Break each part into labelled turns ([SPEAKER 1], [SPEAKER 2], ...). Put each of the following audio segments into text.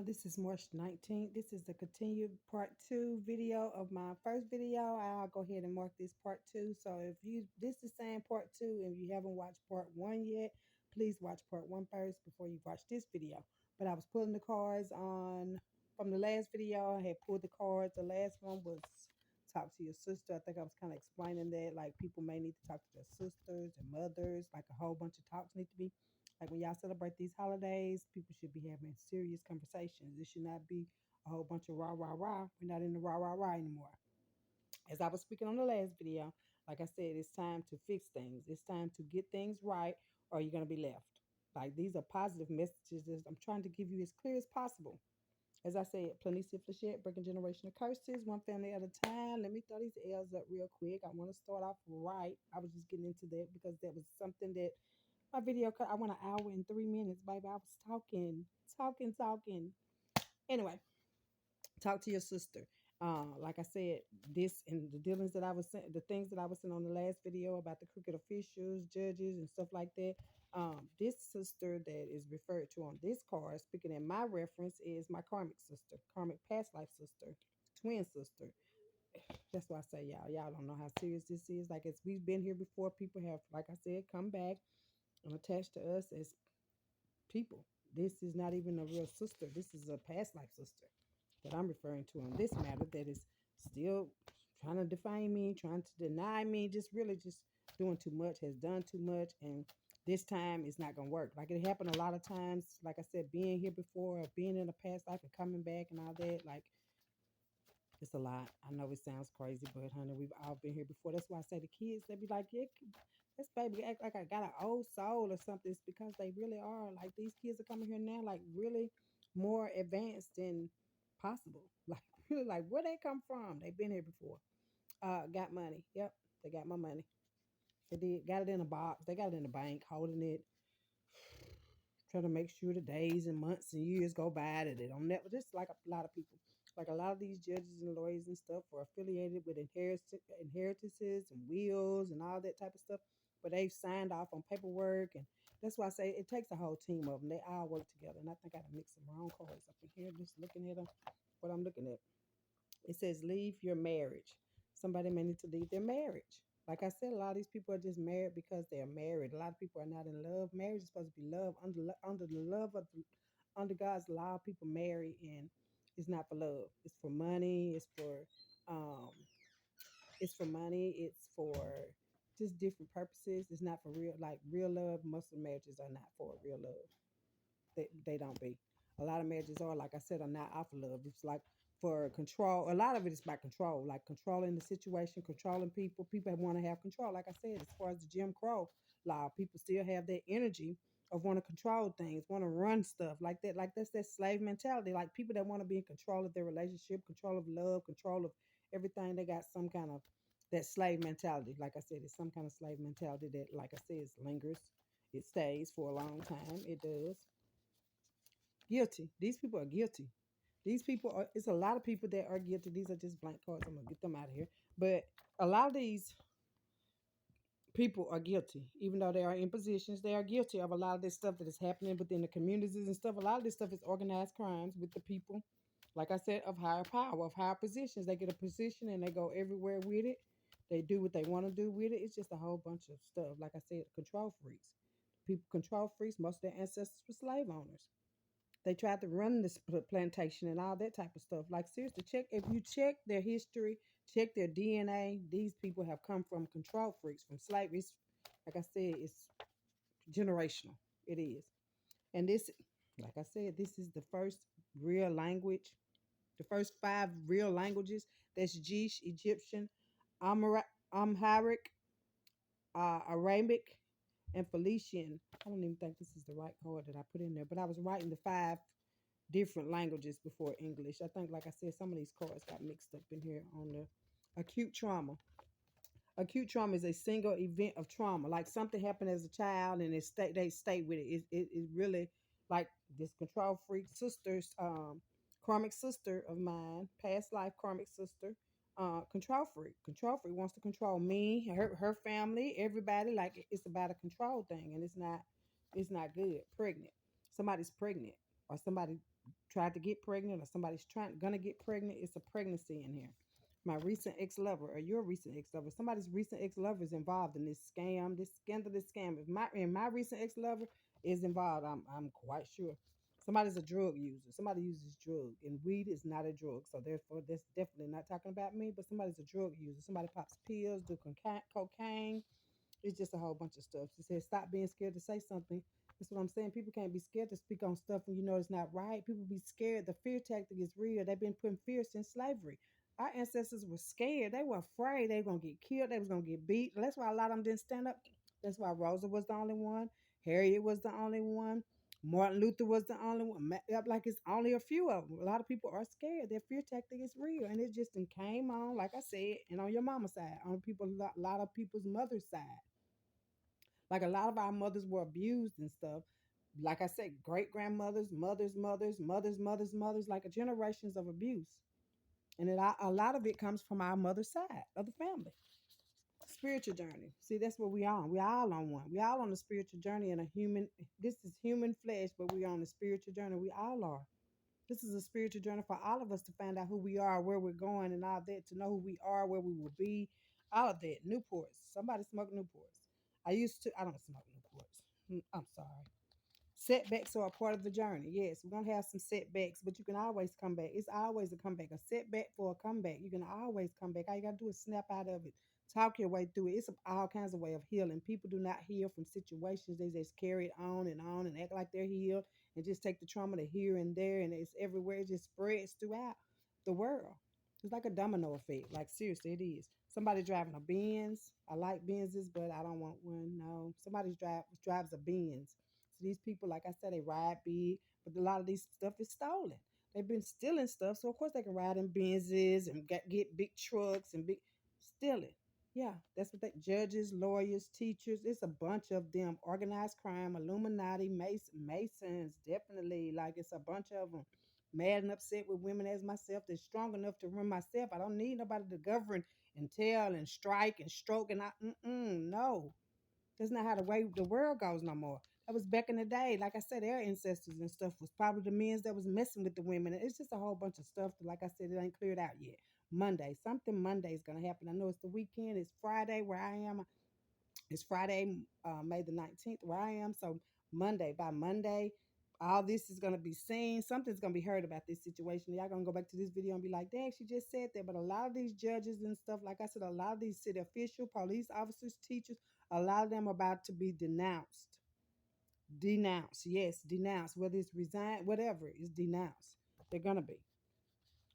[SPEAKER 1] This is March 19th. This is the continued part two video of my first video. I'll go ahead and mark this part two. So if you this is saying part two and you haven't watched part one yet, please watch part one first before you watch this video. But I was pulling the cards on from the last video. I had pulled the cards. The last one was talk to your sister. I think I was kind of explaining that like people may need to talk to their sisters and mothers, like a whole bunch of talks need to be like when y'all celebrate these holidays, people should be having serious conversations. It should not be a whole bunch of rah rah rah. We're not in the rah rah rah anymore. As I was speaking on the last video, like I said, it's time to fix things. It's time to get things right, or you're gonna be left. Like these are positive messages that I'm trying to give you as clear as possible. As I said, planitia flechette, breaking generational curses, one family at a time. Let me throw these L's up real quick. I want to start off right. I was just getting into that because that was something that my video cut. I went an hour and 3 minutes, baby. I was talking. Anyway, talk to your sister. Like I said, this and the dealings that I was saying, the things that I was saying on the last video about the crooked officials, judges, and stuff like that. This sister that is referred to on this card, speaking in my reference, is my karmic sister, karmic past life sister, twin sister. That's why I say y'all don't know how serious this is. Like it's we've been here before. People have, like I said, come back and attached to us as people. This is not even a real sister. This is a past life sister that I'm referring to on this matter that is still trying to defame me, trying to deny me, just really just doing too much, has done too much, and this time it's not gonna work. Like it happened a lot of times, like I said, being here before or being in a past life and coming back and all that, like it's a lot. I know it sounds crazy, but honey, we've all been here before. That's why I say the kids, they be like, yeah, this baby act like I got an old soul or something. It's because they really are. Like these kids are coming here now, like really more advanced than possible. Like really, like where they come from? They've been here before. Got money. Yep, they got my money. They did. Got it in a box. They got it in the bank, holding it, trying to make sure the days and months and years go by that they don't never. Just like a lot of people, like a lot of these judges and lawyers and stuff are affiliated with inheritances and wills and all that type of stuff, but they've signed off on paperwork, and that's why I say it takes a whole team of them. They all work together, and I think I done mixed some wrong cards up in here. Just looking at them, what I'm looking at. It says leave your marriage. Somebody may need to leave their marriage. Like I said, a lot of these people are just married because they're married. A lot of people are not in love. Marriage is supposed to be love under the love of the, under God's law. People marry and it's not for love. It's for money. Um it's for money. It's for just different purposes. It's not for real like real love. Most of the marriages are not for real love. They don't be. A lot of marriages are, like I said, are not off of love. It's like for control. A lot of it is about control, like controlling the situation, controlling people. People want to have control. Like I said, as far as the Jim Crow law, people still have that energy of want to control things, want to run stuff like that. Like that's that slave mentality. Like people that want to be in control of their relationship, control of love, control of everything. They got some kind of that slave mentality. Like I said, it's some kind of slave mentality that, like I said, lingers. It stays for a long time. It does. Guilty. These people are guilty. These people are, it's a lot of people that are guilty. These are just blank cards. I'm going to get them out of here. But a lot of these people are guilty. Even though they are in positions, they are guilty of a lot of this stuff that is happening within the communities and stuff. A lot of this stuff is organized crimes with the people, like I said, of higher power, of higher positions. They get a position and they go everywhere with it. They do what they want to do with it. It's just a whole bunch of stuff. Like I said, control freaks. People control freaks. Most of their ancestors were slave owners. They tried to run this plantation and all that type of stuff. Like seriously, check if you check their history, check their DNA. These people have come from control freaks, from slavery. Like I said, it's generational. It is, and this, like I said, this is the first real language. The first five real languages. That's Jish, Egyptian, Amharic, Arabic, and Felician. I don't even think this is the right card that I put in there, but I was writing the five different languages before English. I think, like I said, some of these cards got mixed up in here on the acute trauma. Acute trauma is a single event of trauma, like something happened as a child, and they stay with it. It really like this control freak sister's karmic sister of mine, past life karmic sister. Control freak wants to control me, her family, everybody. Like it's about a control thing, and it's not good. Pregnant, somebody's pregnant, or somebody tried to get pregnant or somebody's trying gonna get pregnant, it's a pregnancy in here. My recent ex lover or your recent ex lover, somebody's recent ex lover is involved in this scam, this scandalous scam. If my recent ex lover is involved, I'm quite sure. Somebody's a drug user. Somebody uses drug, and weed is not a drug. So therefore, that's definitely not talking about me. But somebody's a drug user. Somebody pops pills, do cocaine, it's just a whole bunch of stuff. She said, stop being scared to say something. That's what I'm saying. People can't be scared to speak on stuff when you know it's not right. People be scared. The fear tactic is real. They've been putting fear since slavery. Our ancestors were scared. They were afraid they were going to get killed. They was going to get beat. That's why a lot of them didn't stand up. That's why Rosa was the only one. Harriet was the only one. Martin Luther was the only one. Like it's only a few of them. A lot of people are scared. Their fear tactic is real, and it just came on, like I said, and on your mama's side, on people, a lot of people's mother's side. Like a lot of our mothers were abused and stuff. Like I said, great grandmothers, mothers, like a generations of abuse. And a lot of it comes from our mother's side of the family. Spiritual journey. See, that's what we on. We all on one. We all on the spiritual journey in a human. This is human flesh, but we on the spiritual journey. We all are. This is a spiritual journey for all of us to find out who we are, where we're going, and all that. To know who we are, where we will be, all of that. Newports. Somebody smoke Newports. I used to. I don't smoke Newports. I'm sorry. Setbacks are a part of the journey. Yes, we're gonna have some setbacks, but you can always come back. It's always a comeback. A setback for a comeback. You can always come back. All you gotta do is snap out of it. Talk your way through it. It's all kinds of way of healing. People do not heal from situations. They just carry it on and act like they're healed and just take the trauma to here and there and it's everywhere. It just spreads throughout the world. It's like a domino effect. Like seriously, it is. Somebody driving a Benz. I like Benzes, but I don't want one. No. Somebody drives a Benz. So these people, like I said, they ride big, but a lot of these stuff is stolen. They've been stealing stuff, so of course they can ride in Benzes and get big trucks and big stealing. Yeah, that's what they judges, lawyers, teachers. It's a bunch of them. Organized crime, Illuminati, Masons, definitely. Like it's a bunch of them. Mad and upset with women as myself. They're strong enough to run myself. I don't need nobody to govern and tell and strike and stroke and no. That's not how the way the world goes no more. That was back in the day. Like I said, their ancestors and stuff was probably the men that was messing with the women. It's just a whole bunch of stuff that, like I said, it ain't cleared out yet. Monday is gonna happen. I know it's the weekend. It's Friday where I am. It's Friday, May the 19th where I am. So by Monday, all this is gonna be seen. Something's gonna be heard about this situation. Y'all gonna go back to this video and be like, "Dang, she just said that." But a lot of these judges and stuff, like I said, a lot of these city officials, police officers, teachers, a lot of them are about to be denounced. Denounced, yes, denounced. Whether it's resigned, whatever, it's denounced. They're gonna be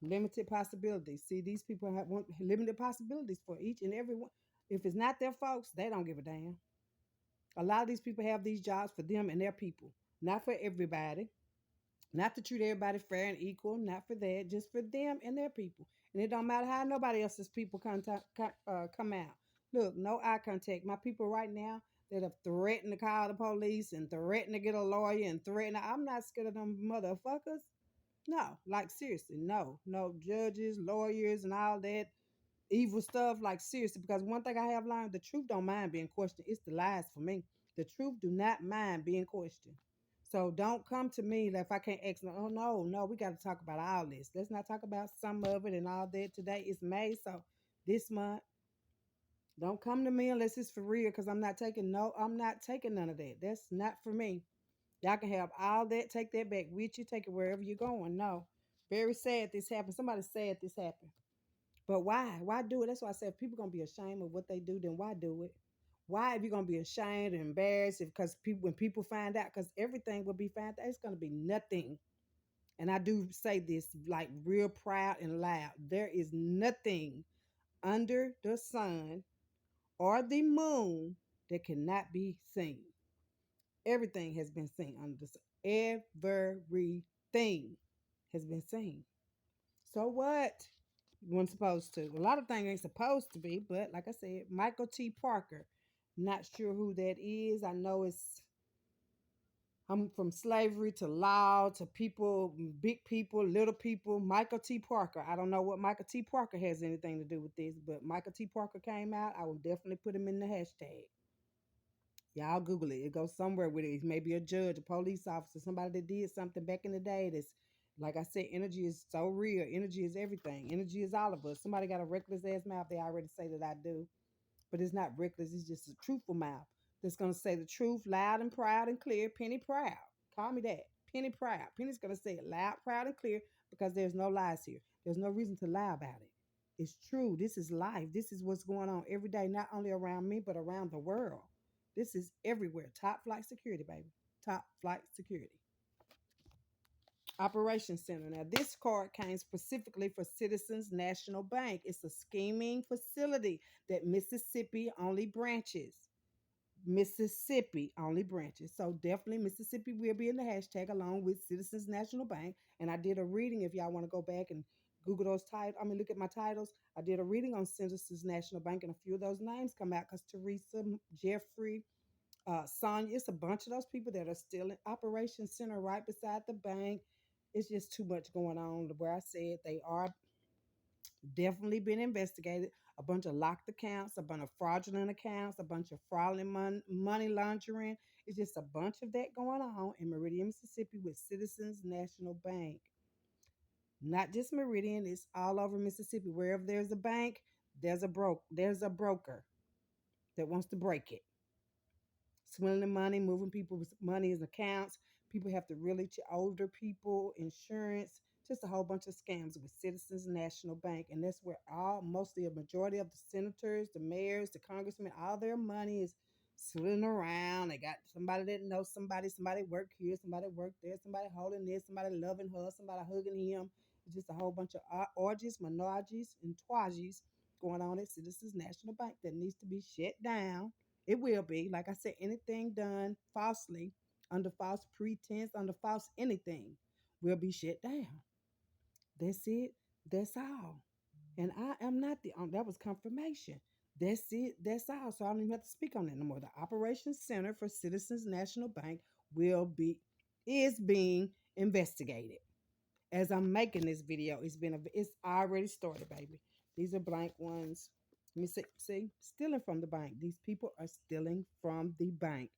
[SPEAKER 1] limited possibilities. See, these people have limited possibilities for each and every one. If it's not their folks, they don't give a damn. A lot of these people have these jobs for them and their people, not for everybody. Not to treat everybody fair and equal, not for that, just for them and their people. And it don't matter how nobody else's people come out. Look, no eye contact. My people right now that have threatened to call the police and threatened to get a lawyer and threatened. I'm not scared of them motherfuckers. No, like seriously, no judges, lawyers, and all that evil stuff. Like seriously, because one thing I have learned, the truth don't mind being questioned. It's the lies for me. The truth do not mind being questioned. So don't come to me like if I can't ask. Oh no, we got to talk about all this. Let's not talk about some of it and all that. Today is May, so this month, don't come to me unless it's for real. Because I'm not taking none of that. That's not for me. Y'all can have all that. Take that back with you. Take it wherever you're going. No, very sad this happened. Somebody said this happened. But why? Why do it? That's why I said if people gonna be ashamed of what they do, then why do it? Why if you're gonna be ashamed and embarrassed because people when people find out, because everything will be found out, it's gonna be nothing. And I do say this like real proud and loud. There is nothing under the sun or the moon that cannot be seen. Everything has been seen under the sun. Everything has been seen. So what? You weren't supposed to. A lot of things ain't supposed to be, but like I said, Michael T. Parker. Not sure who that is. I know I'm from slavery to law to people, big people, little people. Michael T. Parker. I don't know what Michael T. Parker has anything to do with this, but Michael T. Parker came out. I will definitely put him in the hashtag. Y'all Google it. It goes somewhere with it. Maybe a judge, a police officer, somebody that did something back in the day Like I said, energy is so real. Energy is everything. Energy is all of us. Somebody got a reckless ass mouth. They already say that I do, but it's not reckless. It's just a truthful mouth that's gonna say the truth loud and proud and clear. Penny proud. Call me that. Penny proud. Penny's gonna say it loud, proud, and clear because there's no lies here. There's no reason to lie about it. It's true. This is life. This is what's going on every day, not only around me, but around the world. This is everywhere. Top flight security, baby. Top flight security. Operations Center. Now, this card came specifically for Citizens National Bank. It's a scheming facility that Mississippi only branches. Mississippi only branches. So definitely Mississippi will be in the hashtag along with Citizens National Bank. And I did a reading if y'all want to go back and Google those titles. I mean, look at my titles. I did a reading on Citizens National Bank, and a few of those names come out because Teresa, Jeffrey, Sonya, it's a bunch of those people that are still in Operations Center right beside the bank. It's just too much going on. Where I said they are definitely been investigated. A bunch of locked accounts, a bunch of fraudulent accounts, a bunch of fraudulent money laundering. It's just a bunch of that going on in Meridian, Mississippi with Citizens National Bank. Not just Meridian, it's all over Mississippi. Wherever there's a bank, there's a broker that wants to break it. Swindling money, moving people's money as accounts. People have to really, older people, insurance, just a whole bunch of scams with Citizens National Bank. And that's where mostly a majority of the senators, the mayors, the congressmen, all their money is swirling around. They got somebody that knows somebody work here, somebody work there, somebody holding this, somebody loving her, somebody hugging him. It's just a whole bunch of orgies, monorgies, and twagies going on at Citizens National Bank that needs to be shut down. It will be. Like I said, anything done falsely, under false pretense, under false anything, will be shut down. That's it. That's all. And I am not the that was confirmation. That's it. That's all. So I don't even have to speak on that no more. The Operations Center for Citizens National Bank will be is being investigated. As I'm making this video, it's already started, baby. These are blank ones. Let me see, stealing from the bank. These people are stealing from the bank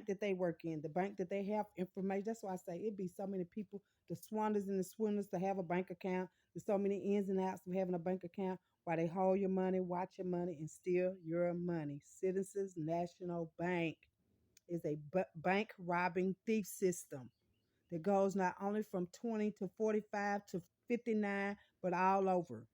[SPEAKER 1] that they work in, the bank that they have information. That's why I say it'd be so many people, the swindlers and the swindlers, to have a bank account. There's so many ins and outs of having a bank account. Why they hold your money, watch your money, and steal your money. Citizens National Bank is a bank robbing thief system that goes not only from 20 to 45 to 59, but all over.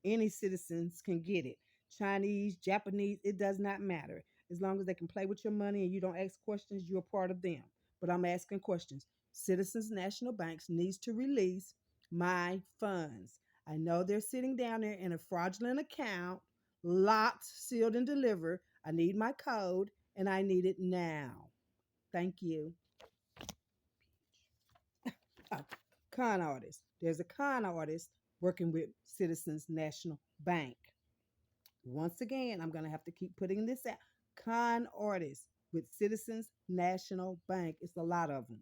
[SPEAKER 1] Any citizens can get it. Chinese, Japanese, it does not matter. As long as they can play with your money and you don't ask questions, you're a part of them. But I'm asking questions. Citizens National Banks needs to release my funds. I know they're sitting down there in a fraudulent account, locked, sealed, and delivered. I need my code and I need it now. Thank you. Oh, con artist. There's a con artist working with Citizens National Bank. Once again, I'm going to have to keep putting this out. Con artists with Citizens National Bank. It's a lot of them.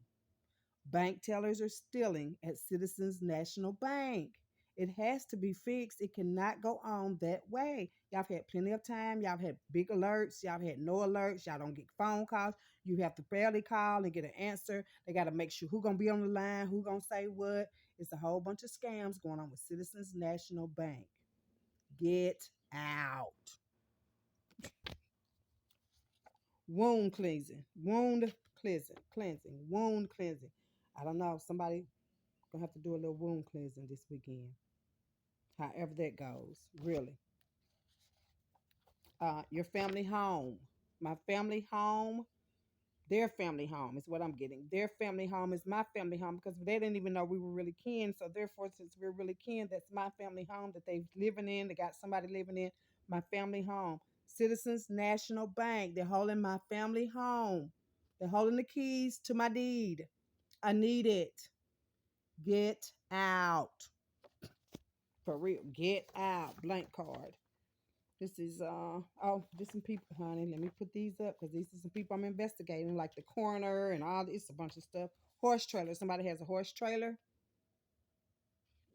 [SPEAKER 1] Bank tellers are stealing at Citizens National Bank. It has to be fixed. It cannot go on that way. Y'all have had plenty of time. Y'all have had big alerts. Y'all have had no alerts. Y'all don't get phone calls. You have to barely call and get an answer. They got to make sure who's going to be on the line, who's going to say what. It's a whole bunch of scams going on with Citizens National Bank. Get out. Wound cleansing. Wound cleansing. I don't know. Somebody gonna have to do a little wound cleansing this weekend. However that goes, really. Your family home, my family home, their family home is what I'm getting. Their family home is my family home because they didn't even know we were really kin. So therefore, since we're really kin, that's my family home that they're living in. They got somebody living in my family home. Citizens National Bank, they're holding my family home. They're holding the keys to my deed. I need it. Get out. For real. Get out. Blank card. This is just some people, honey. Let me put these up because these are some people I'm investigating, like the coroner and all this, a bunch of stuff. Horse trailer. Somebody has a horse trailer.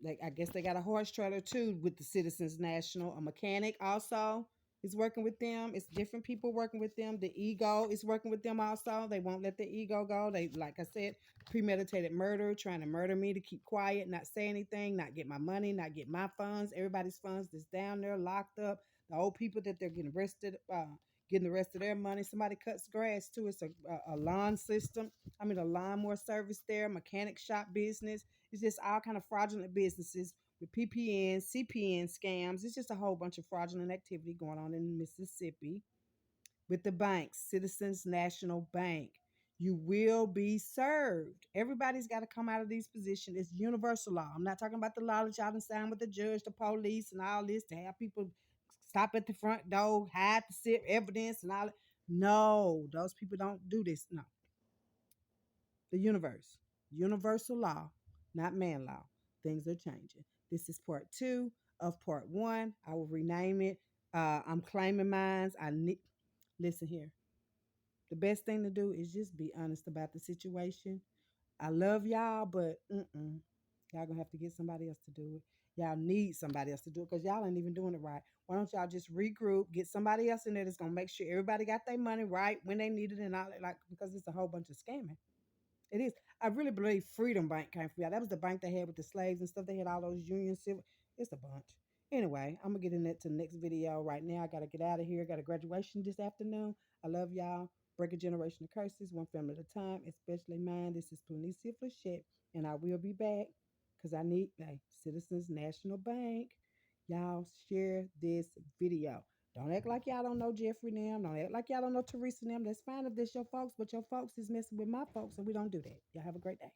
[SPEAKER 1] Like I guess they got a horse trailer too with the Citizens National. A mechanic also. is working with them. It's different people working with them. The ego is working with them also. They won't let the ego go. They, like I said, premeditated murder, trying to murder me to keep quiet, not say anything, not get my money, not get my funds, everybody's funds that's down there locked up. The old people that they're getting arrested, getting the rest of their money. Somebody cuts grass too. It's a lawn system. I mean, a lawnmower service there, mechanic shop business. It's just all kind of fraudulent businesses with PPN, CPN scams. It's just a whole bunch of fraudulent activity going on in Mississippi with the banks, Citizens National Bank. You will be served. Everybody's got to come out of these positions. It's universal law. I'm not talking about the law that y'all done signed with the judge, the police, and all this to have people stop at the front door, hide the evidence, and all. No, those people don't do this. No, the universe, universal law, not man law. Things are changing. This is part two of part one. I will rename it. I'm claiming mines. I need. Listen here. The best thing to do is just be honest about the situation. I love y'all, but y'all gonna have to get somebody else to do it. Y'all need somebody else to do it because y'all ain't even doing it right. Why don't y'all just regroup, get somebody else in there that's gonna make sure everybody got their money right when they need it and all that, like because it's a whole bunch of scamming. It is. I really believe Freedom Bank came from y'all. That was the bank they had with the slaves and stuff. They had all those union civil. It's a bunch. Anyway, I'm gonna get in that to the next video right now. I gotta get out of here. Got a graduation this afternoon. I love y'all. Break a generation of curses, one family at a time, especially mine. This is Planicia Flechette, and I will be back because I need Citizens National Bank. Y'all share this video. Don't act like y'all don't know Jeffrey now. Don't act like y'all don't know Teresa and them. That's fine if that's your folks, but your folks is messing with my folks, and we don't do that. Y'all have a great day.